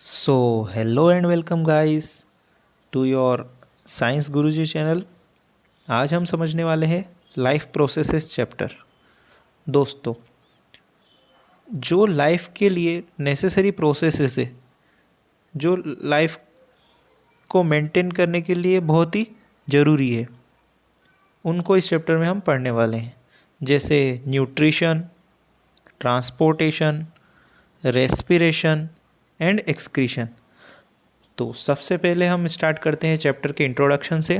So, hello and welcome guys to your science Guruji channel. आज हम समझने वाले हैं लाइफ प्रोसेसेस चैप्टर। दोस्तों, जो लाइफ के लिए नेसेसरी प्रोसेसेस है, जो लाइफ को मेंटेन करने के लिए बहुत ही ज़रूरी है, उनको इस चैप्टर में हम पढ़ने वाले हैं। जैसे nutrition, transportation, respiration and excretion. तो सबसे पहले हम स्टार्ट करते हैं चैप्टर के इंट्रोडक्शन से।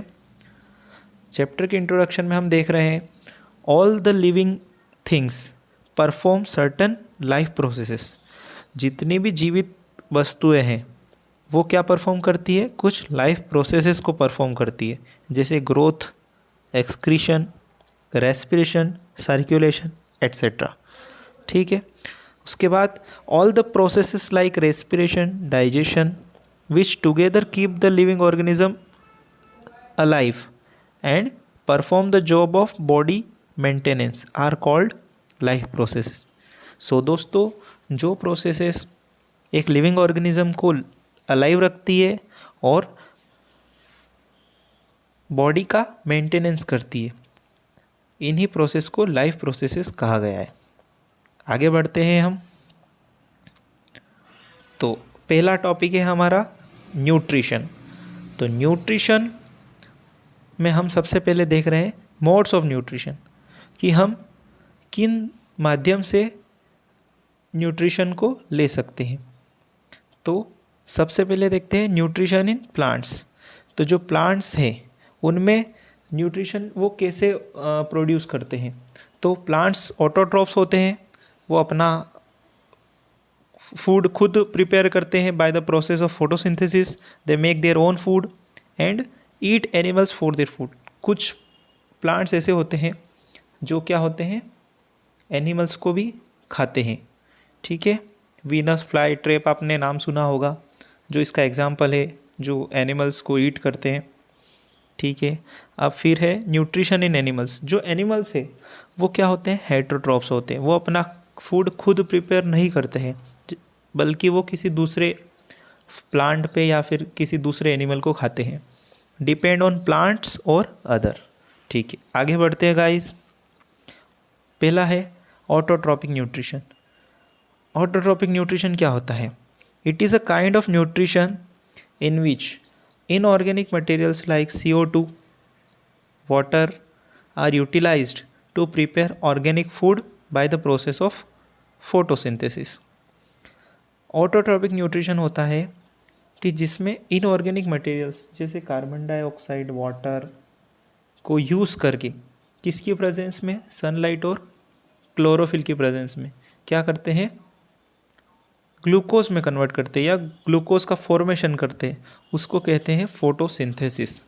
चैप्टर के इंट्रोडक्शन में हम देख रहे हैं all the living things perform certain life processes. जितनी भी जीवित वस्तुएं हैं वो क्या परफॉर्म करती है? कुछ लाइफ प्रोसेसेस को परफॉर्म करती है, जैसे growth, excretion, respiration, circulation etcetera. ठीक है। उसके बाद all the processes like respiration, digestion, which together keep the living organism alive and perform the job of body maintenance are called life processes. So दोस्तों, जो processes एक living organism को alive रखती है और बॉडी का मेंटेनेंस करती है, इन्हीं प्रोसेस को लाइफ प्रोसेसेस कहा गया है। आगे बढ़ते हैं हम। तो पहला टॉपिक है हमारा न्यूट्रिशन। तो न्यूट्रिशन में हम सबसे पहले देख रहे हैं मोड्स ऑफ न्यूट्रिशन, कि हम किन माध्यम से न्यूट्रिशन को ले सकते हैं। तो सबसे पहले देखते हैं न्यूट्रिशन इन प्लांट्स। तो जो प्लांट्स हैं उनमें न्यूट्रिशन वो कैसे प्रोड्यूस करते हैं। तो प्लांट्स ऑटोट्रॉप्स होते हैं, वो अपना फूड खुद प्रिपेयर करते हैं bye the process of photosynthesis. They make their own food and eat animals for their food. कुछ प्लांट्स ऐसे होते हैं जो क्या होते हैं, एनिमल्स को भी खाते हैं। ठीक है। वीनस फ्लाई ट्रैप आपने नाम सुना होगा, जो इसका एग्जाम्पल है, जो एनिमल्स को ईट करते हैं। ठीक है। अब फिर है न्यूट्रिशन इन एनिमल्स। जो एनिमल्स है वो क्या होते हैं, हेटरोट्रॉप्स होते हैं। वो अपना फूड खुद प्रिपेयर नहीं करते हैं, बल्कि वो किसी दूसरे प्लांट पे या फिर किसी दूसरे एनिमल को खाते हैं। डिपेंड ऑन प्लांट्स और अदर। ठीक है, आगे बढ़ते हैं गाइस। पहला है ऑटोट्रॉपिक न्यूट्रिशन। ऑटोट्रॉपिक न्यूट्रिशन क्या होता है? It is a kind of nutrition in which inorganic materials like CO2, water are utilised to prepare organic food by the process of photosynthesis. Autotrophic nutrition होता है कि जिसमें inorganic materials जैसे carbon dioxide, water को use करके, किसकी presence में, sunlight और क्लोरोफिल की प्रेजेंस में, क्या करते हैं, ग्लूकोज में कन्वर्ट करते हैं या ग्लूकोज का फॉर्मेशन करते हैं। उसको कहते हैं फोटोसिंथेसिस।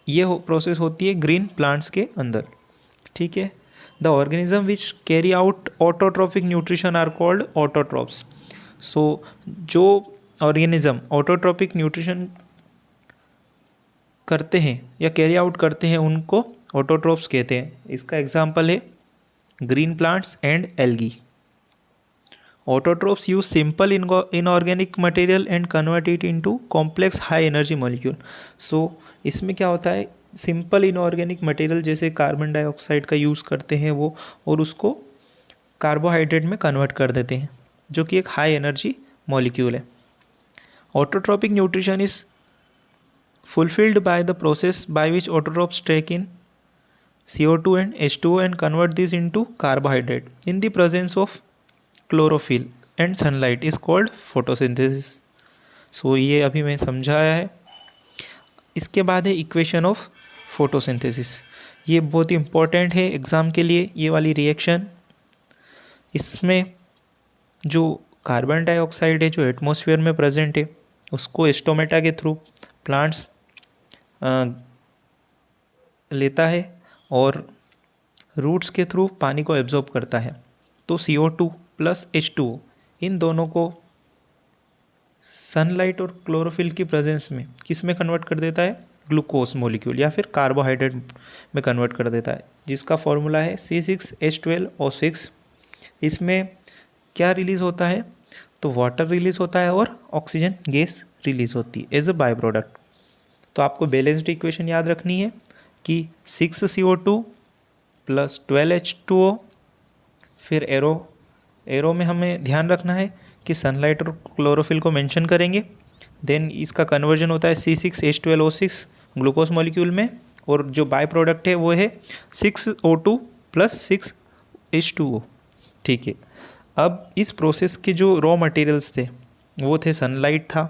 ये प्रोसेस होती है ग्रीन प्लांट्स के अंदर। ठीक है। The organism which carry out autotrophic nutrition are called autotrophs. So जो ऑर्गेनिज्म ऑटोट्रॉपिक न्यूट्रिशन करते हैं या कैरी आउट करते हैं उनको ऑटोट्रॉप्स कहते हैं। इसका एग्जाम्पल है green plants and algae. Autotrophs use simple inorganic material and convert it into complex high energy molecule. So इसमें क्या होता है, सिंपल इनऑर्गेनिक मटेरियल जैसे कार्बन डाइऑक्साइड का यूज़ करते हैं वो, और उसको कार्बोहाइड्रेट में कन्वर्ट कर देते हैं, जो कि एक हाई एनर्जी मॉलिक्यूल है। Autotrophic nutrition is fulfilled by the process by which autotrophs take in CO2 and H2O and convert this into carbohydrate in the presence of chlorophyll and sunlight is called photosynthesis. So ये अभी मैं समझाया है। इसके बाद है equation of photosynthesis. ये बहुत ही इम्पोर्टेंट है एग्ज़ाम के लिए, ये वाली रिएक्शन। इसमें जो कार्बन डाइऑक्साइड है जो एटमॉस्फेयर में प्रेजेंट है, उसको स्टोमेटा के थ्रू प्लांट्स लेता है और रूट्स के थ्रू पानी को एब्जॉर्ब करता है। तो CO2 प्लस H2O इन दोनों को सनलाइट और क्लोरोफिल की प्रेजेंस में किस में कन्वर्ट कर देता है, ग्लूकोज मॉलिक्यूल या फिर कार्बोहाइड्रेट में कन्वर्ट कर देता है, जिसका फॉर्मूला है C6H12O6। इसमें क्या रिलीज़ होता है, तो वाटर रिलीज होता है और ऑक्सीजन गैस रिलीज होती है एज अ बाय प्रोडक्ट। तो आपको बैलेंस्ड इक्वेशन याद रखनी है कि 6CO2 प्लस 12H2O। फिर एरो में हमें ध्यान रखना है कि सनलाइट और क्लोरोफिल को मेंशन करेंगे। देन इसका कन्वर्जन होता है C6H12O6 ग्लूकोज मॉलिक्यूल में, और जो बाय प्रोडक्ट है वो है 6O2 प्लस 6H2O। ठीक है, अब इस प्रोसेस के जो रॉ मटेरियल्स थे वो थे सनलाइट था,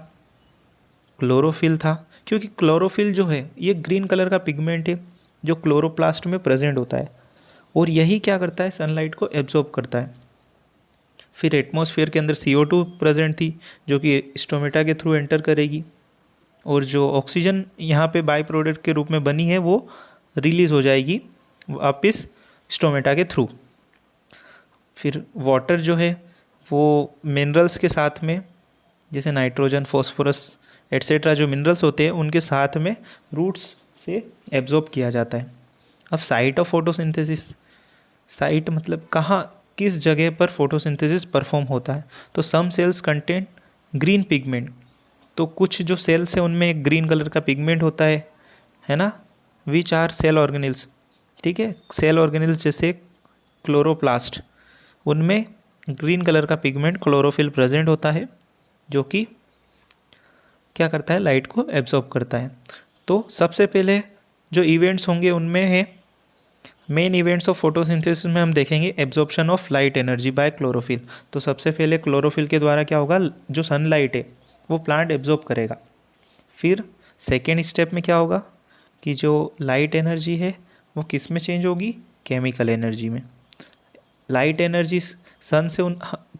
क्लोरोफिल था, क्योंकि क्लोरोफिल जो है ये ग्रीन कलर का पिगमेंट है जो क्लोरोप्लास्ट में प्रेजेंट होता है, और यही क्या करता है, सनलाइट को एब्जॉर्ब करता है। फिर एटमॉस्फेयर के अंदर CO2 प्रेजेंट थी जो कि स्टोमेटा के थ्रू एंटर करेगी, और जो ऑक्सीजन यहाँ पे बाय प्रोडक्ट के रूप में बनी है वो रिलीज हो जाएगी वापस स्टोमेटा के थ्रू। फिर वाटर जो है वो मिनरल्स के साथ में, जैसे नाइट्रोजन, फॉस्फोरस एट्सेट्रा जो मिनरल्स होते हैं उनके साथ में रूट्स से एब्जॉर्ब किया जाता है। अब साइट ऑफ फोटोसिंथेसिस, साइट मतलब कहाँ, किस जगह पर फोटोसिंथेसिस परफॉर्म होता है। तो सम सेल्स कंटेन ग्रीन पिगमेंट, तो कुछ जो सेल्स हैं उनमें एक ग्रीन कलर का पिगमेंट होता है ना, विच आर सेल ऑर्गेनिल्स। ठीक है, सेल ऑर्गेनिल्स जैसे क्लोरोप्लास्ट, उनमें ग्रीन कलर का पिगमेंट क्लोरोफिल प्रेजेंट होता है जो कि क्या करता है, लाइट को एब्जॉर्ब करता है। तो सबसे पहले जो इवेंट्स होंगे उनमें है, मेन इवेंट्स ऑफ फोटोसिंथेसिस में हम देखेंगे absorption of light energy by chlorophyll. तो सबसे पहले क्लोरोफिल के द्वारा क्या होगा, जो सनलाइट है वो प्लांट एब्जॉर्ब करेगा। फिर सेकेंड स्टेप में क्या होगा कि जो लाइट एनर्जी है वो किस में चेंज होगी, केमिकल एनर्जी में। लाइट एनर्जी सन से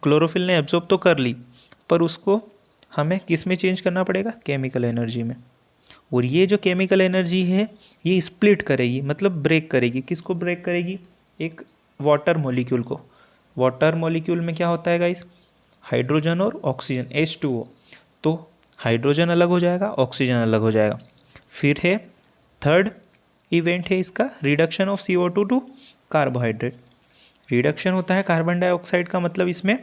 क्लोरोफिल ने एब्जॉर्ब तो कर ली, पर उसको हमें किस में चेंज करना पड़ेगा, केमिकल एनर्जी में। और ये जो केमिकल एनर्जी है ये स्प्लिट करेगी, मतलब ब्रेक करेगी। किसको ब्रेक करेगी, एक वाटर मॉलिक्यूल को। वाटर मॉलिक्यूल में क्या होता है गाइस, हाइड्रोजन और ऑक्सीजन H2O। तो हाइड्रोजन अलग हो जाएगा, ऑक्सीजन अलग हो जाएगा। फिर है थर्ड इवेंट है इसका, reduction of CO2 to carbohydrate. Reduction होता है कार्बन डाइऑक्साइड का, मतलब इसमें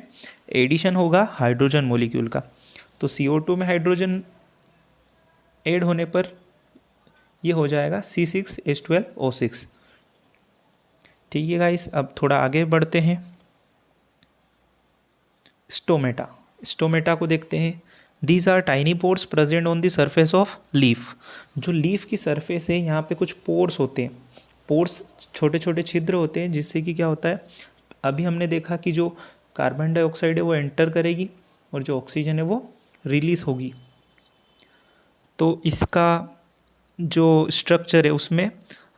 एडिशन होगा हाइड्रोजन मॉलिक्यूल का। तो CO2 में हाइड्रोजन ऐड होने पर ये हो जाएगा C6H12O6। ठीक है गाइस, अब थोड़ा आगे बढ़ते हैं। स्टोमेटा, स्टोमेटा को देखते हैं। These are tiny pores present on the surface of leaf. जो लीफ की सरफेस है यहाँ पे कुछ पोर्स होते हैं। पोर्स छोटे छोटे छिद्र होते हैं, जिससे कि क्या होता है, अभी हमने देखा कि जो कार्बन डाइऑक्साइड है वो एंटर करेगी और जो ऑक्सीजन है वो रिलीज होगी। तो इसका जो स्ट्रक्चर है उसमें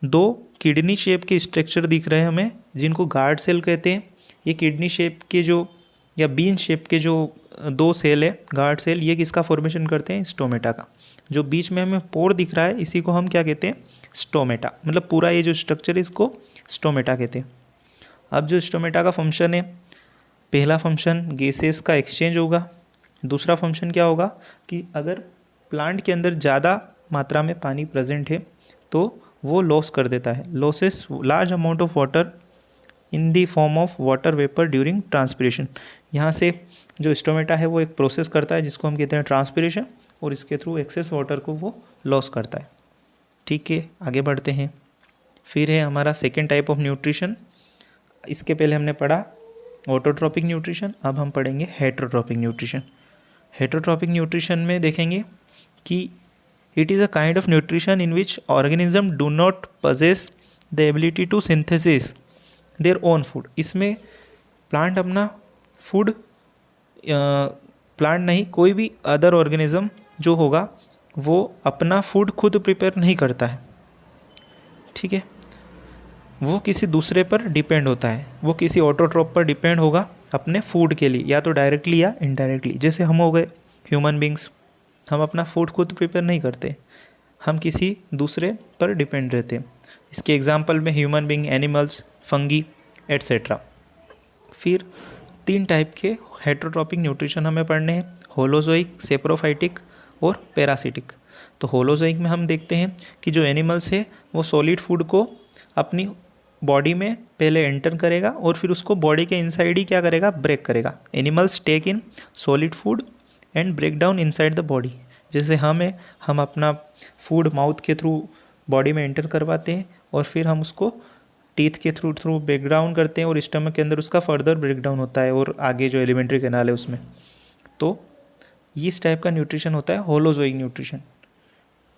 दो किडनी शेप के स्ट्रक्चर दिख रहे हैं हमें, जिनको गार्ड सेल कहते हैं। ये किडनी शेप के जो या बीन शेप के जो दो सेल है गार्ड सेल, ये किसका फॉर्मेशन करते हैं, स्टोमेटा का। जो बीच में हमें पोर दिख रहा है इसी को हम क्या कहते हैं, स्टोमेटा। मतलब पूरा ये जो स्ट्रक्चर है इसको स्टोमेटा कहते हैं। अब जो स्टोमेटा का फंक्शन है, पहला फंक्शन गैसेस का एक्सचेंज होगा। दूसरा फंक्शन क्या होगा कि अगर प्लांट के अंदर ज़्यादा मात्रा में पानी प्रेजेंट है तो वो लॉस कर देता है, losses large amount of water in the form of water vapour during transpiration. यहाँ से जो स्टोमेटा है वो एक प्रोसेस करता है जिसको हम कहते हैं ट्रांसपिरेशन, और इसके थ्रू एक्सेस वाटर को वो लॉस करता है। ठीक है, आगे बढ़ते हैं। फिर है हमारा सेकेंड टाइप ऑफ न्यूट्रिशन। इसके पहले हमने पढ़ा ऑटोट्रॉपिक न्यूट्रिशन, अब हम पढ़ेंगे हेटरोट्रॉपिक न्यूट्रिशन। हेटरोट्रॉपिक न्यूट्रिशन में देखेंगे कि it is a kind of nutrition in which organism do not possess the ability to synthesis their own food. इसमें प्लांट अपना फूड, प्लांट नहीं, कोई भी अदर ऑर्गेनिज्म जो होगा वो अपना फूड खुद प्रिपेयर नहीं करता है। ठीक है, वो किसी दूसरे पर डिपेंड होता है, वो किसी ऑटोट्रॉप पर डिपेंड होगा अपने फूड के लिए, या तो डायरेक्टली या इनडायरेक्टली। जैसे हम हो गए ह्यूमन बींग्स, हम अपना फूड खुद प्रिपेयर नहीं करते, हम किसी दूसरे पर डिपेंड रहते हैं। इसके एग्जांपल में human being, animals, fungi etcetera. फिर तीन टाइप के हेटरोट्रॉपिक न्यूट्रिशन हमें पढ़ने हैं, होलोजोइक, सेप्रोफाइटिक और पैरासिटिक। तो होलोजोइक में हम देखते हैं कि जो एनिमल्स है वो सॉलिड फूड को अपनी बॉडी में पहले एंटर करेगा और फिर उसको बॉडी के इनसाइड ही क्या करेगा, ब्रेक करेगा। Animals take in solid food and break down inside the body. जैसे हम अपना फूड माउथ के थ्रू बॉडी में एंटर करवाते हैं और फिर हम उसको टीथ के थ्रू ब्रेक डाउन करते हैं और स्टमक के अंदर उसका फर्दर ब्रेक डाउन होता है और आगे जो एलिमेंट्री कैनाल है उसमें। तो इस टाइप का न्यूट्रिशन होता है होलोजोइक न्यूट्रिशन।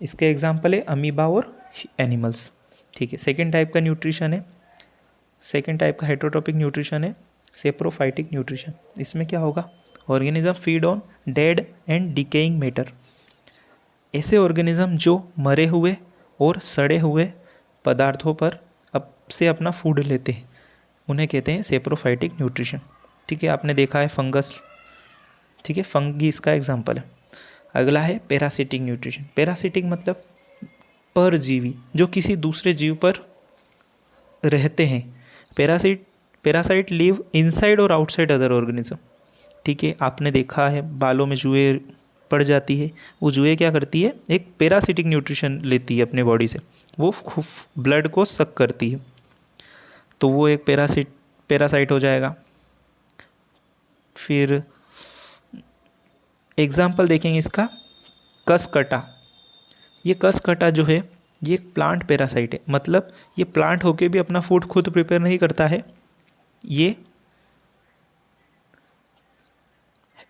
इसके एग्जाम्पल है अमीबा और एनिमल्स। ठीक है। सेकेंड टाइप का न्यूट्रिशन है, सेकेंड टाइप का हेटरोट्रॉपिक न्यूट्रिशन है सेप्रोफाइटिक न्यूट्रिशन। इसमें क्या होगा, organism feed on dead and decaying matter. ऐसे ऑर्गेनिज्म जो मरे हुए और सड़े हुए पदार्थों पर अब से अपना फूड लेते हैं, उन्हें कहते हैं सेप्रोफाइटिक न्यूट्रिशन। ठीक है। आपने देखा है फंगस, ठीक है, फंगी इसका एग्जाम्पल है। अगला है पैरासिटिक न्यूट्रिशन। पैरासिटिक मतलब परजीवी, जो किसी दूसरे जीव पर रहते हैं। पैरासाइट लिव इनसाइड और आउटसाइड अदर ऑर्गेनिज्म। ठीक है। आपने देखा है बालों में जुए पड़ जाती है, वो जुए क्या करती है, एक पैरासिटिक न्यूट्रिशन लेती है अपने बॉडी से, वो ब्लड को सक करती है, तो वो एक पैरासाइट हो जाएगा। फिर एग्जाम्पल देखेंगे इसका, कसकटा। ये कसकटा जो है ये एक प्लांट पैरासाइट है, मतलब ये प्लांट होके भी अपना फूड खुद प्रिपेयर नहीं करता है, ये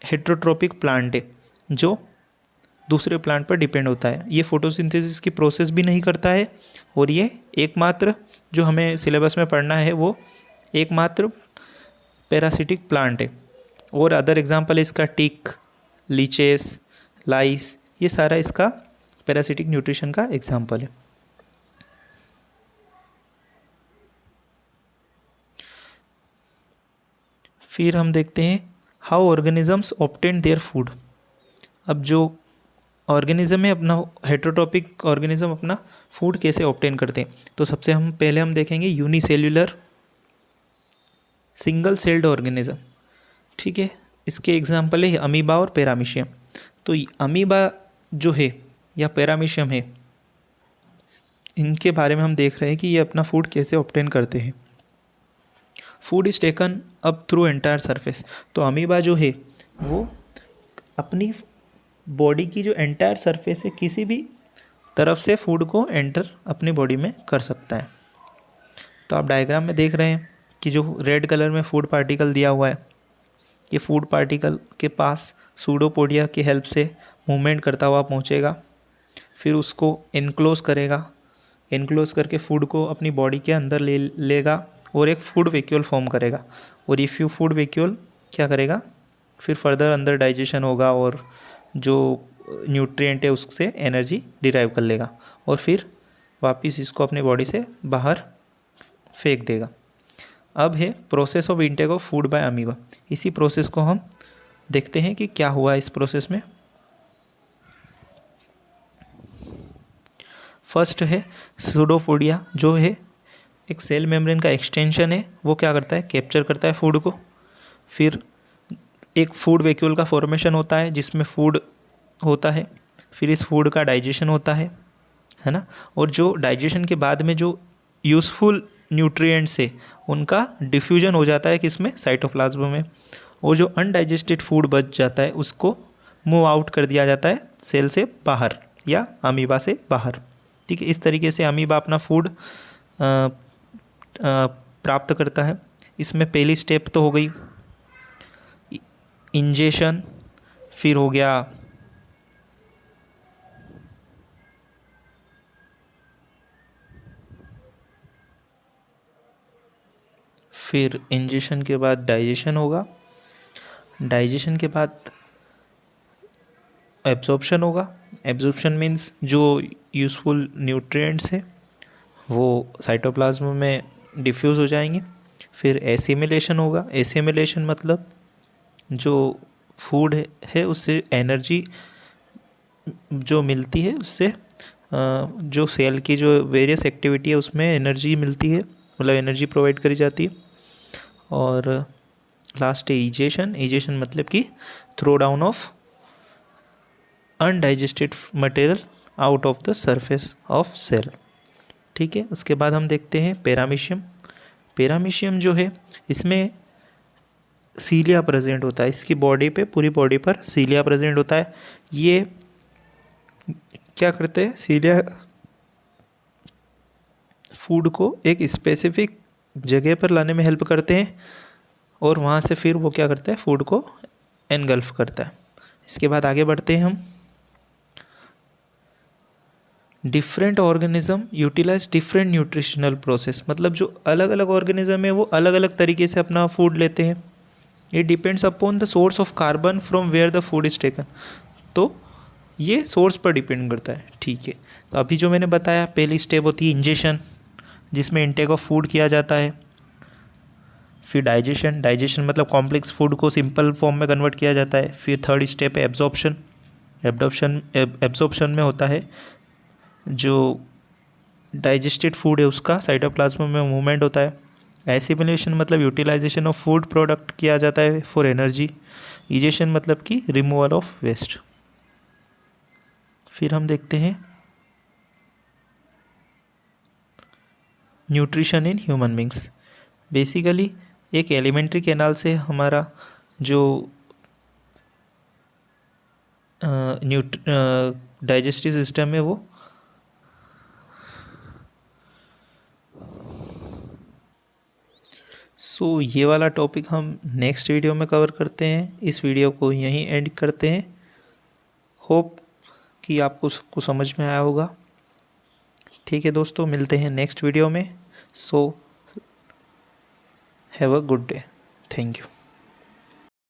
हेट्रोट्रोपिक प्लांट है जो दूसरे प्लांट पर डिपेंड होता है। ये फोटोसिंथेसिस की प्रोसेस भी नहीं करता है और ये एकमात्र जो हमें सिलेबस में पढ़ना है वो एकमात्र पैरासिटिक प्लांट है। और अदर एग्जाम्पल है इसका टिक, लीचेस, लाइस, ये सारा इसका पैरासिटिक न्यूट्रिशन का एग्जाम्पल है। फिर हम देखते हैं how organisms obtain their food. अब जो ऑर्गेनिज्म है अपना हेट्रोट्रॉपिक ऑर्गेनिज्म अपना फूड कैसे ऑब्टेन करते हैं, तो सबसे पहले हम देखेंगे यूनिसेल्युलर सिंगल सेल्ड ऑर्गेनिज्म। ठीक है। इसके एग्जाम्पल है अमीबा और पैरामीशियम। तो अमीबा जो है या पैरामीशियम है, इनके बारे में हम देख रहे हैं कि ये अपना फूड कैसे ऑब्टेन करते हैं। Food is taken up through entire surface. तो अमीबा जो है वो अपनी बॉडी की जो एंटायर सरफेस है किसी भी तरफ से फूड को एंटर अपनी बॉडी में कर सकता है। तो आप डायग्राम में देख रहे हैं कि जो रेड कलर में फूड पार्टिकल दिया हुआ है, ये फूड पार्टिकल के पास सूडोपोडिया की हेल्प से मूवमेंट करता हुआ पहुंचेगा, फिर उसको इनक्लोज करेगा, इनक्लोज करके फूड को अपनी बॉडी के अंदर लेगा और एक फूड वैक्यूल फॉर्म करेगा। और ये फूड वैक्यूल क्या करेगा, फिर फर्दर अंदर डाइजेशन होगा और जो न्यूट्रिएंट है उससे एनर्जी डिराइव कर लेगा और फिर वापस इसको अपनी बॉडी से बाहर फेंक देगा। अब है process of intake of food by amoeba. इसी प्रोसेस को हम देखते हैं कि क्या हुआ इस प्रोसेस में। फर्स्ट है सूडोपोडिया, जो है एक सेल मेम्ब्रेन का एक्सटेंशन है, वो क्या करता है, कैप्चर करता है फूड को। फिर एक फूड वैक्यूल का फॉर्मेशन होता है जिसमें फूड होता है, फिर इस फूड का डाइजेशन होता है ना। और जो डाइजेशन के बाद में जो यूज़फुल न्यूट्रिएंट्स है उनका डिफ्यूजन हो जाता है किसमें, साइटोप्लाज्म में। और जो अनडाइजेस्टेड फूड बच जाता है उसको मूव आउट कर दिया जाता है सेल से बाहर या अमीबा से बाहर। ठीक है। इस तरीके से अमीबा अपना फूड प्राप्त करता है। इसमें पहली स्टेप तो हो गई इंजेशन, फिर हो गया फिर इंजेशन के बाद डाइजेशन होगा, डाइजेशन के बाद एब्जॉर्प्शन होगा। एब्जॉर्प्शन मीन्स जो यूज़फुल न्यूट्रिएंट्स है वो साइटोप्लाज्म में डिफ्यूज़ हो जाएंगे। फिर एसिमिलेशन होगा। एसिमिलेशन मतलब जो फूड है उससे एनर्जी जो मिलती है, उससे जो सेल की जो वेरियस एक्टिविटी है उसमें एनर्जी मिलती है, मतलब एनर्जी प्रोवाइड करी जाती है। और लास्ट है इजेशन। इजेशन मतलब कि throw down of undigested material out of the surface of cell. ठीक है। उसके बाद हम देखते हैं पैरामीशियम। पैरामीशियम जो है इसमें सीलिया प्रेजेंट होता है, इसकी बॉडी पे, पूरी बॉडी पर सीलिया प्रेजेंट होता है। ये क्या करते हैं, सीलिया फूड को एक स्पेसिफिक जगह पर लाने में हेल्प करते हैं और वहाँ से फिर वो क्या करता है, फूड को एनगल्फ करता है। इसके बाद आगे बढ़ते हैं हम। Different organism utilise different nutritional process, मतलब जो अलग अलग ऑर्गेनिज्म है वो अलग अलग तरीके से अपना फूड लेते हैं। It depends upon the source of carbon from where the food is taken, तो ये सोर्स पर डिपेंड करता है। ठीक है, तो अभी जो मैंने बताया, पहली स्टेप होती है इंजेशन, जिसमें इनटेक ऑफ फूड किया जाता है। फिर डाइजेशन, डाइजेशन मतलब कॉम्प्लेक्स फूड को सिंपल फॉर्म में कन्वर्ट किया जाता है। फिर थर्ड स्टेप है एब्जॉर्प्शन, एब्जॉर्प्शन में होता है जो डाइजेस्टेड फूड है उसका साइटोप्लाज्म में मूवमेंट होता है। एसिमिलेशन मतलब यूटिलाइजेशन ऑफ फूड प्रोडक्ट किया जाता है फॉर एनर्जी। इजेशन मतलब कि रिमूवल ऑफ वेस्ट। फिर हम देखते हैं nutrition in human beings. Basically एक एलिमेंट्री कैनाल से हमारा जो डाइजेस्टिव सिस्टम है वो ये वाला टॉपिक हम नेक्स्ट वीडियो में कवर करते हैं। इस वीडियो को यहीं एंड करते हैं। होप कि आपको सबको समझ में आया होगा। ठीक है दोस्तों, मिलते हैं नेक्स्ट वीडियो में। Have a good day. Thank you.